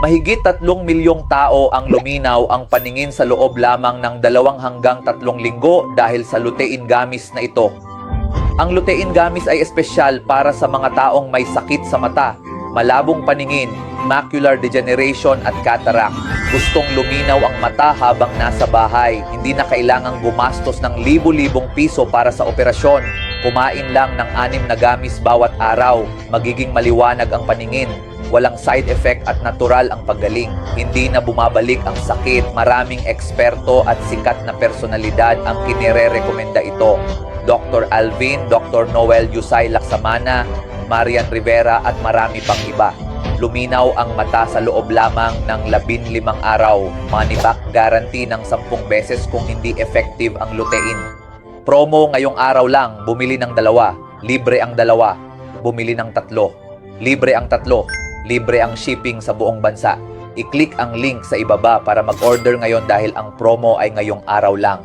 Mahigit 3 milyong tao ang luminaw ang paningin sa loob lamang ng 2 hanggang 3 linggo dahil sa lutein gummies na ito. Ang lutein gummies ay espesyal para sa mga taong may sakit sa mata, malabong paningin, macular degeneration at cataract. Gustong luminaw ang mata habang nasa bahay, hindi na kailangang gumastos ng libo-libong piso para sa operasyon. Kumain lang ng 6 na gummies bawat araw, magiging maliwanag ang paningin. Walang side effect at natural ang paggaling. Hindi na bumabalik ang sakit. Maraming eksperto at sikat na personalidad ang kinire-rekomenda ito. Dr. Alvin, Dr. Noel Yusay Laksamana, Marian Rivera at marami pang iba. Luminaw ang mata sa loob lamang ng 15 araw. Money back guarantee ng 10 beses kung hindi effective ang lutein. Promo ngayong araw lang, bumili ng 2, libre ang 2. Bumili ng 3, libre ang 3. Libre ang shipping sa buong bansa. I-click ang link sa ibaba para mag-order ngayon dahil ang promo ay ngayong araw lang.